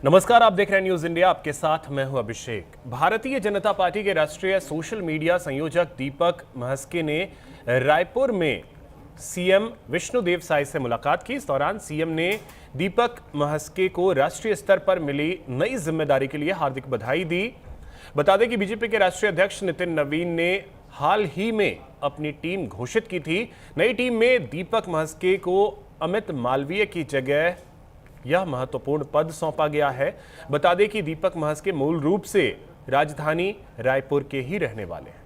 नमस्कार, आप देख रहे हैं न्यूज इंडिया। आपके साथ मैं हूं अभिषेक। भारतीय जनता पार्टी के राष्ट्रीय सोशल मीडिया संयोजक दीपक महस्के ने रायपुर में सीएम विष्णुदेव साय से मुलाकात की। इस दौरान सीएम ने दीपक महस्के को राष्ट्रीय स्तर पर मिली नई जिम्मेदारी के लिए हार्दिक बधाई दी। बता दें कि बीजेपी के राष्ट्रीय अध्यक्ष नितिन नवीन ने हाल ही में अपनी टीम घोषित की थी। नई टीम में दीपक महस्के को अमित मालवीय की जगह यह महत्वपूर्ण पद सौंपा गया है। बता दें कि दीपक महस्के मूल रूप से राजधानी रायपुर के ही रहने वाले हैं।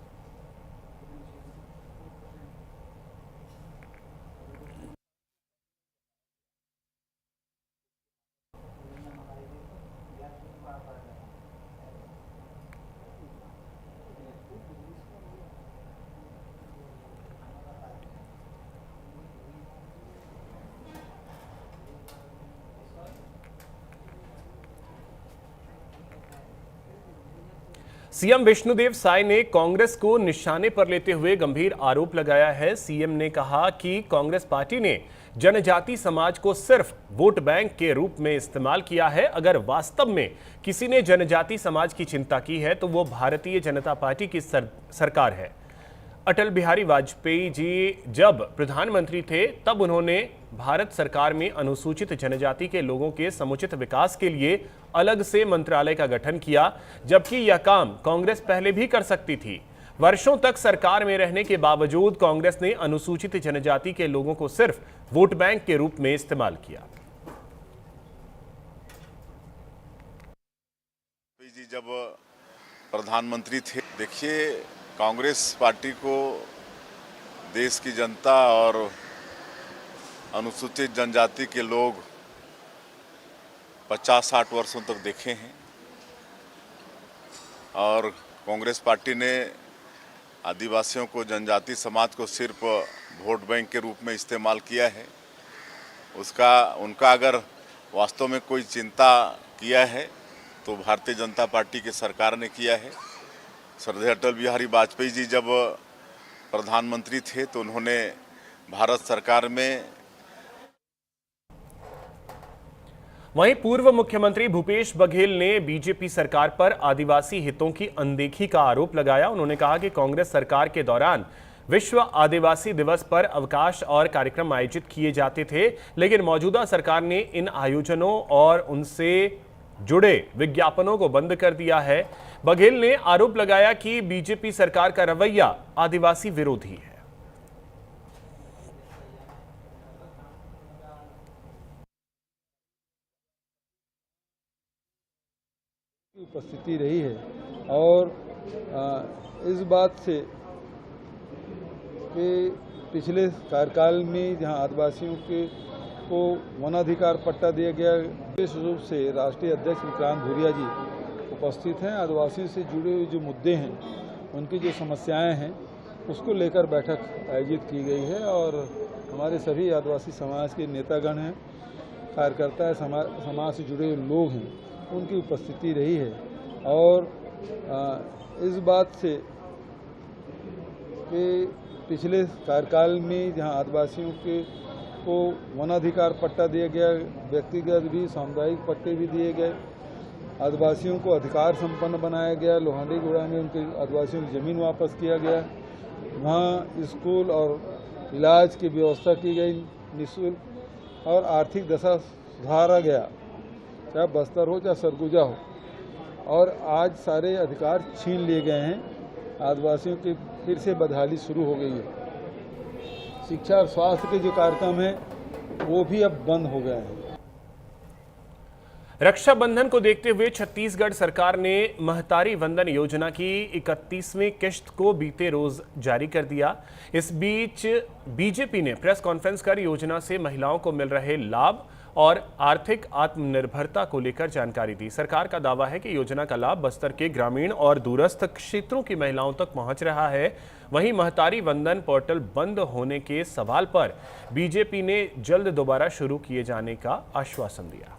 सीएम विष्णुदेव साय ने कांग्रेस को निशाने पर लेते हुए गंभीर आरोप लगाया है। सीएम ने कहा कि कांग्रेस पार्टी ने जनजाति समाज को सिर्फ वोट बैंक के रूप में इस्तेमाल किया है। अगर वास्तव में किसी ने जनजाति समाज की चिंता की है तो वो भारतीय जनता पार्टी की सरकार है। अटल बिहारी वाजपेयी जी जब प्रधानमंत्री थे तब उन्होंने भारत सरकार में अनुसूचित जनजाति के लोगों के समुचित विकास के लिए अलग से मंत्रालय का गठन किया, जबकि यह काम कांग्रेस पहले भी कर सकती थी। वर्षों तक सरकार में रहने के बावजूद कांग्रेस ने अनुसूचित जनजाति के लोगों को सिर्फ वोट बैंक के रूप में इस्तेमाल किया। जी जब प्रधानमंत्री थे, देखिए कांग्रेस पार्टी को देश की जनता और अनुसूचित जनजाति के लोग 50-60 वर्षों तक देखे हैं और कांग्रेस पार्टी ने आदिवासियों को, जनजाति समाज को सिर्फ वोट बैंक के रूप में इस्तेमाल किया है। उनका अगर वास्तव में कोई चिंता किया है तो भारतीय जनता पार्टी की सरकार ने किया है। श्रद्धेय अटल बिहारी वाजपेयी जी जब प्रधानमंत्री थे तो उन्होंने भारत सरकार में वहीं पूर्व मुख्यमंत्री भूपेश बघेल ने बीजेपी सरकार पर आदिवासी हितों की अनदेखी का आरोप लगाया। उन्होंने कहा कि कांग्रेस सरकार के दौरान विश्व आदिवासी दिवस पर अवकाश और कार्यक्रम आयोजित किए जाते थे, लेकिन मौजूदा सरकार ने इन आयोजनों और उनसे जुड़े विज्ञापनों को बंद कर दिया है। बघेल ने आरोप लगाया कि बीजेपी सरकार का रवैया आदिवासी विरोधी है। उपस्थिति रही है और इस बात से कि पिछले कार्यकाल में जहां आदिवासियों को वनाधिकार पट्टा दिया गया, विशेष रूप से राष्ट्रीय अध्यक्ष विक्रांत भूरिया जी उपस्थित हैं। आदिवासियों से जुड़े हुए जो मुद्दे हैं, उनकी जो समस्याएं हैं, उसको लेकर बैठक आयोजित की गई है और हमारे सभी आदिवासी समाज के नेतागण हैं, कार्यकर्ता है, समाज से जुड़े हुए लोग हैं, उनकी उपस्थिति रही है और इस बात से कि पिछले कार्यकाल में जहां आदिवासियों को वनाधिकार पट्टा दिया गया, व्यक्तिगत भी सामुदायिक पट्टे भी दिए गए, आदिवासियों को अधिकार संपन्न बनाया गया, लोहांडी गुड़ा में उनके आदिवासियों की ज़मीन वापस किया गया, वहाँ स्कूल और इलाज की व्यवस्था की गई निःशुल्क और आर्थिक दशा सुधारा गया, चाहे बस्तर हो चाहे सरगुजा हो। और आज सारे अधिकार छीन लिए गए हैं, आदिवासियों की फिर से बदहाली शुरू हो गई है। शिक्षा और स्वास्थ्य के जो कार्यक्रम हैं वो भी अब बंद हो गए हैं। रक्षाबंधन को देखते हुए छत्तीसगढ़ सरकार ने महतारी वंदन योजना की 31वीं किश्त को बीते रोज जारी कर दिया। इस बीच बीजेपी ने प्रेस कॉन्फ्रेंस कर योजना से महिलाओं को मिल रहे लाभ और आर्थिक आत्मनिर्भरता को लेकर जानकारी दी। सरकार का दावा है कि योजना का लाभ बस्तर के ग्रामीण और दूरस्थ क्षेत्रों की महिलाओं तक पहुंच रहा है। वहीं महतारी वंदन पोर्टल बंद होने के सवाल पर बीजेपी ने जल्द दोबारा शुरू किए जाने का आश्वासन दिया।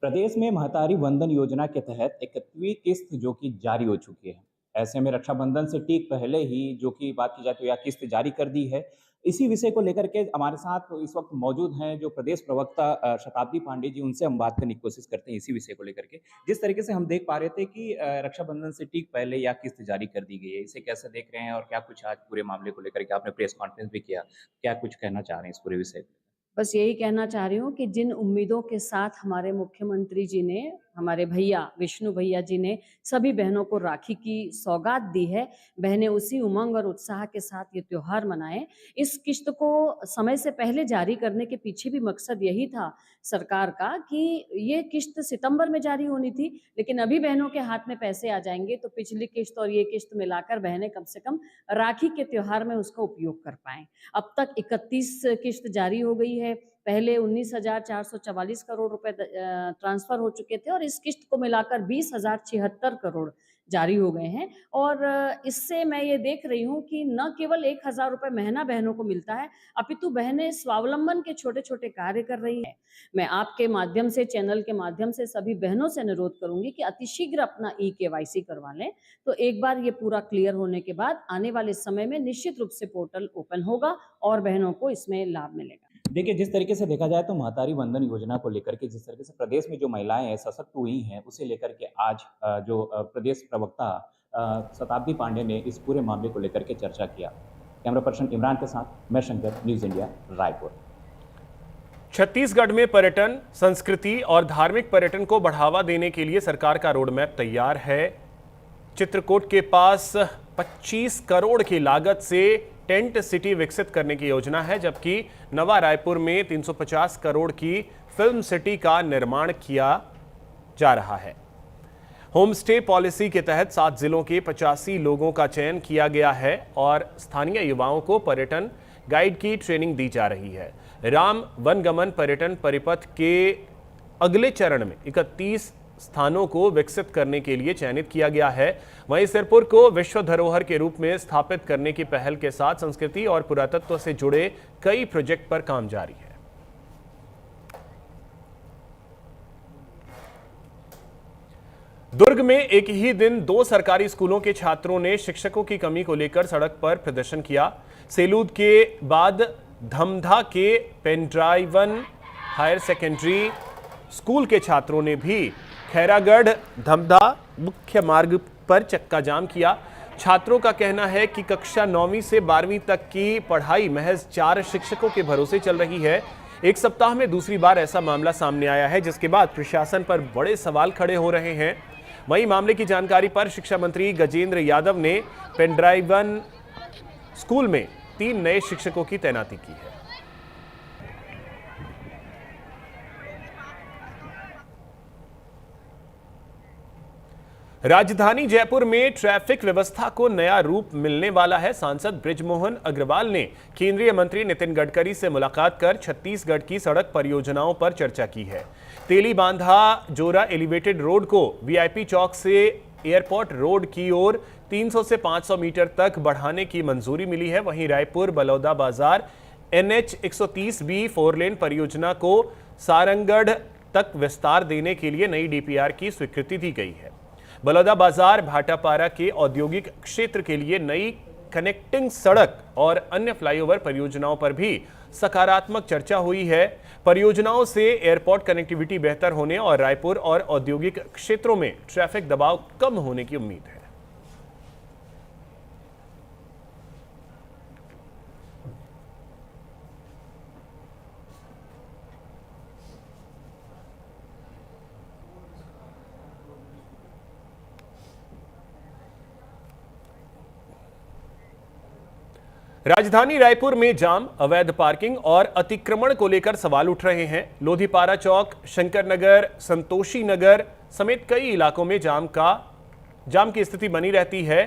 प्रदेश में महतारी वंदन योजना के तहत 31वीं किस्त जो कि जारी हो चुकी है। ऐसे में रक्षाबंधन से ठीक पहले ही जो कि बात की जाए तो यह किस्त जारी कर दी है। इसी विषय को लेकर के हमारे साथ इस वक्त मौजूद हैं जो प्रदेश प्रवक्ता शताब्दी पांडे जी, उनसे हम बात करने की कोशिश करते हैं इसी विषय को लेकर के। जिस तरीके से हम देख पा रहे थे कि रक्षाबंधन से ठीक पहले यह किस्त जारी कर दी गई है, इसे कैसे देख रहे हैं और क्या कुछ आज पूरे मामले को लेकर के आपने प्रेस कॉन्फ्रेंस भी किया, क्या कुछ कहना चाह रहे हैं इस पूरे विषय पे? बस यही कहना चाह रही हूँ कि जिन उम्मीदों के साथ हमारे मुख्यमंत्री जी ने, हमारे भैया विष्णु भैया जी ने सभी बहनों को राखी की सौगात दी है, बहनें उसी उमंग और उत्साह के साथ ये त्योहार मनाएं। इस किश्त को समय से पहले जारी करने के पीछे भी मकसद यही था सरकार का कि ये किश्त सितंबर में जारी होनी थी, लेकिन अभी बहनों के हाथ में पैसे आ जाएंगे तो पिछली किश्त और ये किश्त मिलाकर बहनें कम से कम राखी के त्योहार में उसका उपयोग कर पाएं। अब तक 31 किश्त जारी हो गई है। पहले 19,444 करोड़ रुपए ट्रांसफर हो चुके थे और इस किश्त को मिलाकर 20,076 करोड़ जारी हो गए हैं। और इससे मैं ये देख रही हूँ कि न केवल 1,000 रुपए महीना बहनों को मिलता है, अपितु बहनें स्वावलंबन के छोटे-छोटे कार्य कर रही हैं। मैं आपके माध्यम से, चैनल के माध्यम से सभी बहनों से अनुरोध करूँगी कि अतिशीघ्र अपना ई-केवाईसी करवा लें। तो एक बार ये पूरा क्लियर होने के बाद आने वाले समय में निश्चित रूप से पोर्टल ओपन होगा और बहनों को इसमें लाभ मिलेगा। देखिए, जिस तरीके से देखा जाए तो महतारी वंदन योजना को लेकर के जिस तरीके से प्रदेश में जो महिलाएं हैं सशक्त हुई हैं, उसे लेकर के आज प्रदेश प्रवक्ता शताब्दी पांडे ने इस पूरे मामले को लेकर के चर्चा किया। कैमरा पर्सन इमरान के साथ मैं शंकर, न्यूज़ इंडिया, रायपुर। छत्तीसगढ़ में पर्यटन, संस्कृति और धार्मिक पर्यटन को बढ़ावा देने के लिए सरकार का रोड मैप तैयार है। चित्रकूट के पास 25 करोड़ की लागत से टेंट सिटी विकसित करने की योजना है, जबकि नवा रायपुर में 350 करोड़ की फिल्म सिटी का निर्माण किया जा रहा है। होम स्टे पॉलिसी के तहत 7 जिलों के 85 लोगों का चयन किया गया है और स्थानीय युवाओं को पर्यटन गाइड की ट्रेनिंग दी जा रही है। राम वनगमन पर्यटन परिपथ के अगले चरण में 31 स्थानों को विकसित करने के लिए चयनित किया गया है। वहीं सिरपुर को विश्व धरोहर के रूप में स्थापित करने की पहल के साथ संस्कृति और पुरातत्व से जुड़े कई प्रोजेक्ट पर काम जारी है। दुर्ग में एक ही दिन 2 सरकारी स्कूलों के छात्रों ने शिक्षकों की कमी को लेकर सड़क पर प्रदर्शन किया। सेलूद के बाद धमधा के पेंड्राइवन हायर सेकेंडरी स्कूल के छात्रों ने भी खैरागढ़ धमधा मुख्य मार्ग पर चक्का जाम किया। छात्रों का कहना है कि कक्षा 9वीं से 12वीं तक की पढ़ाई महज 4 शिक्षकों के भरोसे चल रही है। एक सप्ताह में दूसरी बार ऐसा मामला सामने आया है, जिसके बाद प्रशासन पर बड़े सवाल खड़े हो रहे हैं। वहीं मामले की जानकारी पर शिक्षा मंत्री गजेंद्र यादव ने पेंड्राइवन स्कूल में 3 नए शिक्षकों की तैनाती की है। राजधानी जयपुर में ट्रैफिक व्यवस्था को नया रूप मिलने वाला है। सांसद बृजमोहन अग्रवाल ने केंद्रीय मंत्री नितिन गडकरी से मुलाकात कर छत्तीसगढ़ की सड़क परियोजनाओं पर चर्चा की है। तेली बांधा जोरा एलिवेटेड रोड को वीआईपी चौक से एयरपोर्ट रोड की ओर 300 से 500 मीटर तक बढ़ाने की मंजूरी मिली है। वहीं रायपुर बलौदा बाजार NH 130B 4 लेन परियोजना को सारंगढ़ तक विस्तार देने के लिए नई DPR की स्वीकृति दी गई है। बलौदा बाजार भाटापारा के औद्योगिक क्षेत्र के लिए नई कनेक्टिंग सड़क और अन्य फ्लाईओवर परियोजनाओं पर भी सकारात्मक चर्चा हुई है। परियोजनाओं से एयरपोर्ट कनेक्टिविटी बेहतर होने और रायपुर और औद्योगिक क्षेत्रों में ट्रैफिक दबाव कम होने की उम्मीद है। राजधानी रायपुर में जाम, अवैध पार्किंग और अतिक्रमण को लेकर सवाल उठ रहे हैं। लोधीपारा चौक, शंकर नगर, संतोषी नगर समेत कई इलाकों में जाम की स्थिति बनी रहती है।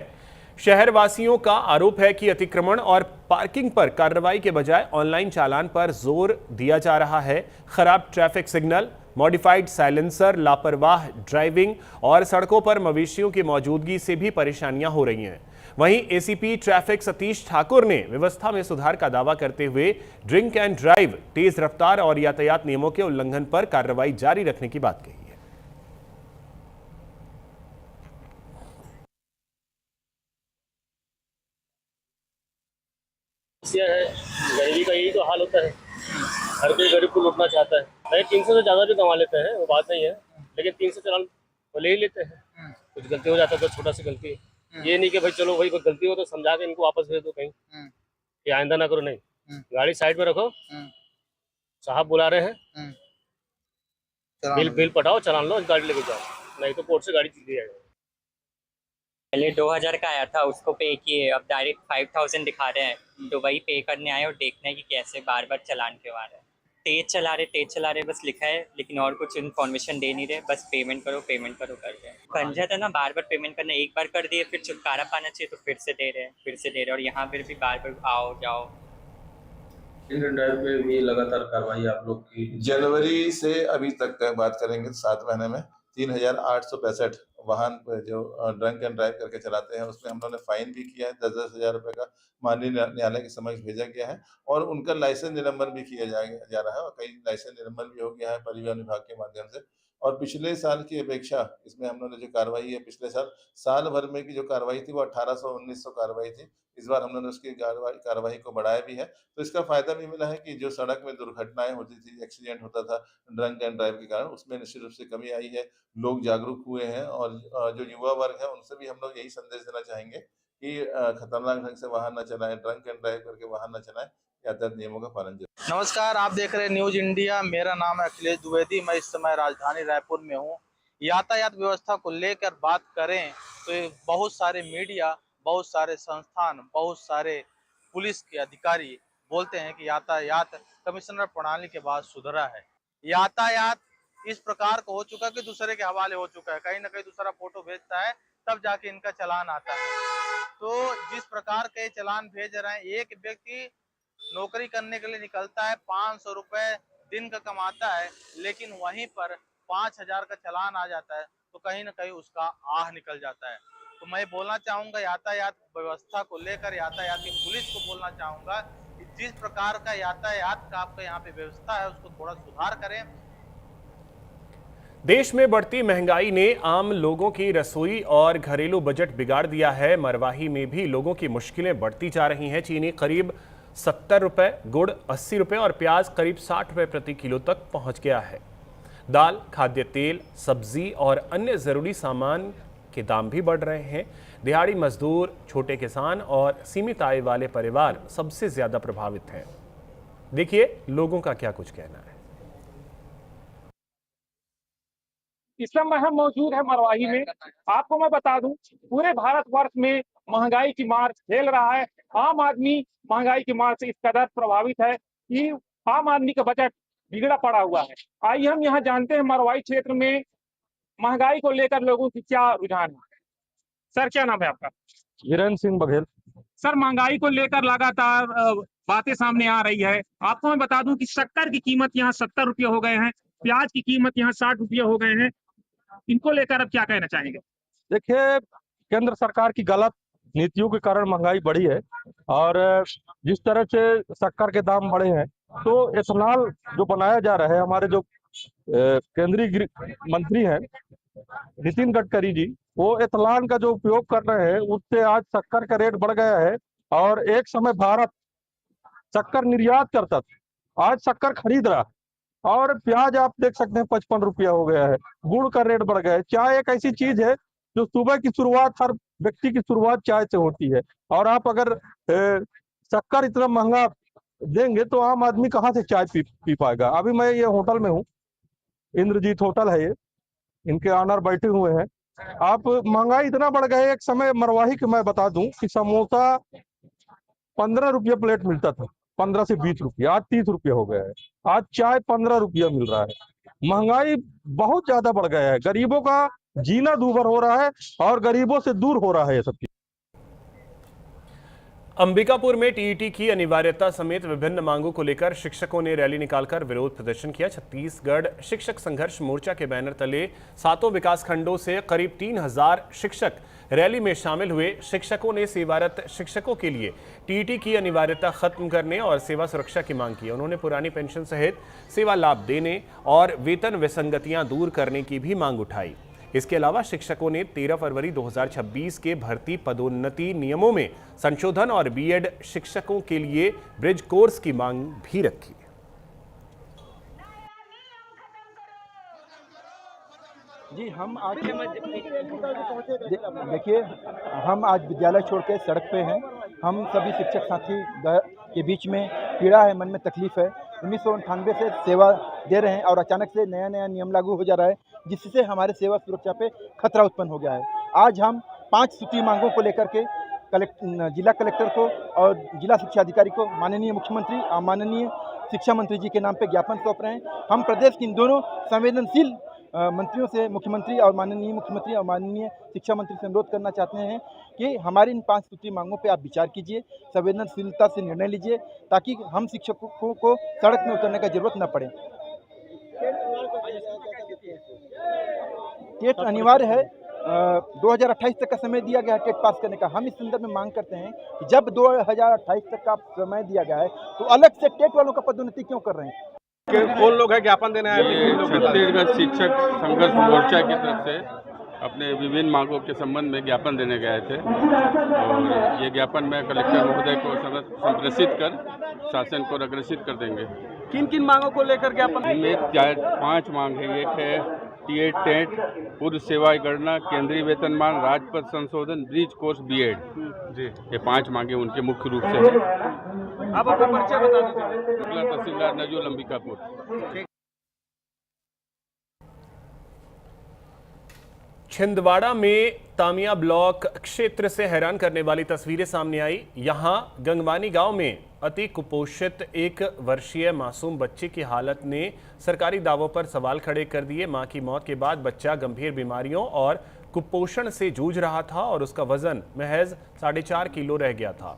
शहरवासियों का आरोप है कि अतिक्रमण और पार्किंग पर कार्रवाई के बजाय ऑनलाइन चालान पर जोर दिया जा रहा है। खराब ट्रैफिक सिग्नल, मॉडिफाइड साइलेंसर, लापरवाह ड्राइविंग और सड़कों पर मवेशियों की मौजूदगी से भी परेशानियां हो रही हैं। वहीं एसीपी ट्रैफिक सतीश ठाकुर ने व्यवस्था में सुधार का दावा करते हुए ड्रिंक एंड ड्राइव, तेज रफ्तार और यातायात नियमों के उल्लंघन पर कार्रवाई जारी रखने की बात कही है। समस्या है गरीब का यही तो हाल होता है, हर कोई गरीब को लूटना चाहता है। नहीं 300 से ज़्यादा भी कमा लेते हैं, वो बात नहीं है, लेकिन 300 चालान वो ले ही लेते हैं। कुछ गलती हो जाता है तो छोटा सी गलती, ये नहीं कि भाई चलो भाई कोई गलती हो तो समझा के इनको वापस भेज दो कहीं, कि आइंदा ना करो। नहीं, गाड़ी साइड में रखो, साहब बुला रहे हैं, बिल पटाओ, चलान लो, गाड़ी लेके जाओ, नहीं तो कोर्ट से गाड़ी दी जाएगी। पहले 2000 का आया था, उसको पे किए, अब डायरेक्ट 5000 दिखा रहे हैं। तो वही पे करने आए और देखना है कि कैसे बार बार चालान करवा रहे हैं। तेज चला रहे बस लिखा है, लेकिन और कुछ इन्फॉर्मेशन दे नहीं रहे, बस पेमेंट करो कर रहे हैं। पंजा था ना, बार बार पेमेंट करना, एक बार कर दिए फिर छुटकारा पाना चाहिए तो फिर से दे रहे हैं और यहाँ पर भी बार बार आओ जाओ। इंडियन ड्राइव पे भी लगातार कार्रवाई आप लोग की? जनवरी से अभी तक का बात करेंगे 7 महीने में 3865 वाहन जो ड्रंक एंड ड्राइव करके चलाते हैं, उसमें हम लोगों ने फाइन भी किया है, 10-10 हज़ार रुपये का माननीय न्यायालय के समक्ष भेजा गया है और उनका लाइसेंस निलंबन भी किया जा रहा है और कई लाइसेंस निलंबन भी हो गया है परिवहन विभाग के माध्यम से। और पिछले साल की अपेक्षा इसमें हम लोगों ने जो कार्रवाई है, पिछले साल भर में की जो कार्रवाई थी वो 1800-1900 कार्रवाई थी। इस बार हम लोगों ने उसकी कार्रवाई को बढ़ाया भी है, तो इसका फायदा भी मिला है कि जो सड़क में दुर्घटनाएं होती थी, एक्सीडेंट होता था ड्रंक एंड ड्राइव के कारण, उसमें निश्चित रूप से कमी आई है। लोग जागरूक हुए हैं और जो युवा वर्ग है उनसे भी हम लोग यही संदेश देना चाहेंगे कि खतरनाक ढंग से वाहन न चलाएं, ड्रंक एंड ड्राइव करके वाहन न चलाएं, यातायात नियमों का पालन जरूर। नमस्कार, आप देख रहे हैं न्यूज इंडिया। मेरा नाम है अखिलेश द्विवेदी, मैं इस समय राजधानी रायपुर में हूँ। यातायात व्यवस्था को लेकर बात करें तो बहुत सारे मीडिया, बहुत सारे संस्थान, बहुत सारे पुलिस के अधिकारी बोलते हैं कि यातायात कमिश्नर प्रणाली के बाद सुधरा है। यातायात इस प्रकार का हो चुका है कि दूसरे के हवाले हो चुका है, कहीं ना कहीं दूसरा फोटो भेजता है तब जाके इनका चालान आता है। तो जिस प्रकार के चालान भेज रहे हैं, एक व्यक्ति नौकरी करने के लिए निकलता है, 500 रुपए दिन का कमाता है, लेकिन वहीं पर 5000 का चालान आ जाता है तो कहीं ना कहीं उसका आह निकल जाता है। तो मैं बोलना चाहूंगा यातायात व्यवस्था को लेकर, यातायात की पुलिस को बोलना चाहूंगा कि जिस प्रकार का यातायात का आपका यहाँ पे व्यवस्था है उसको थोड़ा सुधार करें। देश में बढ़ती महंगाई ने आम लोगों की रसोई और घरेलू बजट बिगाड़ दिया है। मरवाही में भी लोगों की मुश्किलें बढ़ती जा रही हैं। चीनी करीब 70 रुपए, गुड़ 80 रुपए और प्याज करीब 60 रुपए प्रति किलो तक पहुंच गया है। दाल, खाद्य तेल, सब्जी और अन्य जरूरी सामान के दाम भी बढ़ रहे हैं। दिहाड़ी मजदूर, छोटे किसान और सीमित आय वाले परिवार सबसे ज्यादा प्रभावित हैं। देखिए लोगों का क्या कुछ कहना है। इस समय हम मौजूद है मरवाही में। आपको मैं बता दूं, पूरे भारतवर्ष में महंगाई की मार झेल रहा है। आम आदमी महंगाई की मार से इस कदर प्रभावित है कि आम आदमी का बजट बिगड़ा पड़ा हुआ है। आइए हम यहाँ जानते हैं मरवाही क्षेत्र में महंगाई को लेकर लोगों की क्या रुझान है। सर, क्या नाम है आपका? वीरेंद्र सिंह बघेल। सर, महंगाई को लेकर लगातार बातें सामने आ रही है। आपको मैं बता दूं कि शक्कर की कीमत यहाँ 70 रुपये हो गए हैं, प्याज की कीमत यहाँ 60 रुपये हो गए हैं। इनको लेकर अब क्या कहना चाहेंगे? देखिए, केंद्र सरकार की गलत नीतियों के कारण महंगाई बढ़ी है और जिस तरह से शक्कर के दाम बढ़े हैं तो एथेनॉल जो बनाया जा रहा है, हमारे जो केंद्रीय मंत्री हैं नितिन गडकरी जी, वो एथेनॉल का जो उपयोग कर रहे हैं उससे आज शक्कर का रेट बढ़ गया है। और एक समय भारत शक्कर निर्यात करता था, आज शक्कर खरीद रहा है। और प्याज आप देख सकते हैं 55 रुपया हो गया है, गुड़ का रेट बढ़ गया है। चाय एक ऐसी चीज है जो सुबह की शुरुआत, हर व्यक्ति की शुरुआत चाय से होती है, और आप अगर शक्कर इतना महंगा देंगे तो आम आदमी कहाँ से चाय पी पाएगा। अभी मैं ये होटल में हूँ, इंद्रजीत होटल है ये, इनके ऑनर बैठे हुए हैं। आप महंगाई इतना बढ़ गया है, एक समय मरवाही के मैं बता दूं कि समोसा 15 रुपये प्लेट मिलता था, 15 से 20 रुपये, आज 30 रुपये हो गया है। आज चाय 15 रुपया मिल रहा है। महंगाई बहुत ज्यादा बढ़ गया है, गरीबों का जीना दूभर हो रहा है और गरीबों से दूर हो रहा है ये सब चीज। अंबिकापुर में टीईटी की अनिवार्यता समेत विभिन्न मांगों को लेकर शिक्षकों ने रैली निकालकर विरोध प्रदर्शन किया। छत्तीसगढ़ शिक्षक संघर्ष मोर्चा के बैनर तले 7 विकासखंडों से करीब 3000 शिक्षक रैली में शामिल हुए। शिक्षकों ने सेवारत शिक्षकों के लिए टीईटी की अनिवार्यता खत्म करने और सेवा सुरक्षा की मांग की। उन्होंने पुरानी पेंशन सहित सेवा लाभ देने और वेतन विसंगतियां दूर करने की भी मांग उठाई। इसके अलावा शिक्षकों ने 13 फरवरी 2026 के भर्ती पदोन्नति नियमों में संशोधन और बीएड शिक्षकों के लिए ब्रिज कोर्स की मांग भी रखी। जी हम आज देखिए हम आज विद्यालय छोड़ के सड़क पे हैं। हम सभी शिक्षक साथी के बीच में पीड़ा है, मन में तकलीफ है। 1998 से सेवा दे रहे हैं और अचानक से नया नया नियम लागू हो जा रहा है, जिससे हमारे सेवा सुरक्षा पे खतरा उत्पन्न हो गया है। आज हम 5 सूत्रीय मांगों को लेकर के जिला कलेक्टर को और जिला शिक्षा अधिकारी को माननीय मुख्यमंत्री और माननीय शिक्षा मंत्री जी के नाम पे ज्ञापन सौंप रहे हैं। हम प्रदेश के इन दोनों संवेदनशील मंत्रियों से, मुख्यमंत्री और माननीय शिक्षा मंत्री से अनुरोध करना चाहते हैं कि हमारी इन 5 सूत्रीय मांगों पे आप विचार कीजिए, संवेदनशीलता से निर्णय लीजिए, ताकि हम शिक्षकों को सड़क में उतरने का जरूरत न पड़े। टेट अनिवार्य है, 2028 तक का समय दिया गया है टेट पास करने का। हम इस संदर्भ में मांग करते हैं कि जब 2028 तक का समय दिया गया है तो अलग से टेट वालों का पदोन्नति क्यों कर रहे हैं? कौन लोग है ज्ञापन देने आए? छत्तीसगढ़ शिक्षक संघर्ष मोर्चा की तरफ से अपने विभिन्न मांगों के संबंध में ज्ञापन देने गए थे और ये ज्ञापन में कलेक्टर महोदय को संप्रेषित कर शासन को अग्रसित कर देंगे। किन किन मांगों को लेकर ज्ञापन? इनमें 5 मांग है। एक है टीएड टेट, पूर्व सेवा गणना, केंद्रीय वेतनमान, राजपद संशोधन, ब्रिज कोर्स बीएड। जी, ये 5 मांगे उनके मुख्य रूप से है। आप अपना परिचय बता दीजिए। तहसीलदार नजूल अंबिकापुर। छिंदवाड़ा में तामिया ब्लॉक क्षेत्र से हैरान करने वाली तस्वीरें सामने आई। यहां गंगवानी गांव में अति कुपोषित 1 वर्षीय मासूम बच्चे की हालत ने सरकारी दावों पर सवाल खड़े कर दिए। मां की मौत के बाद बच्चा गंभीर बीमारियों और कुपोषण से जूझ रहा था और उसका वजन महज 4.5 किलो रह गया था।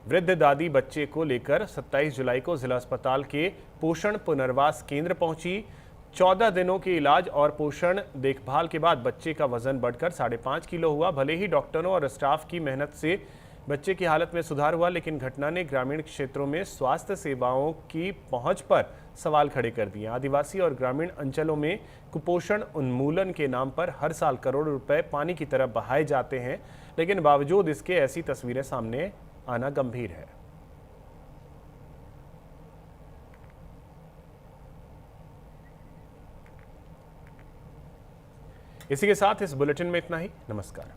वृद्ध दादी बच्चे को लेकर 27 जुलाई को जिला अस्पताल के पोषण पुनर्वास केंद्र पहुंची। 14 दिनों के इलाज और पोषण देखभाल के बाद बच्चे का वजन बढ़कर 5.5 किलो हुआ। भले ही डॉक्टरों और स्टाफ की मेहनत से बच्चे की हालत में सुधार हुआ, लेकिन घटना ने ग्रामीण क्षेत्रों में स्वास्थ्य सेवाओं की पहुंच पर सवाल खड़े कर दिए। आदिवासी और ग्रामीण अंचलों में कुपोषण उन्मूलन के नाम पर हर साल करोड़ों रुपए पानी की तरफ बहाए जाते हैं, लेकिन बावजूद इसके ऐसी तस्वीरें सामने आना गंभीर है। इसी के साथ इस बुलेटिन में इतना ही। नमस्कार।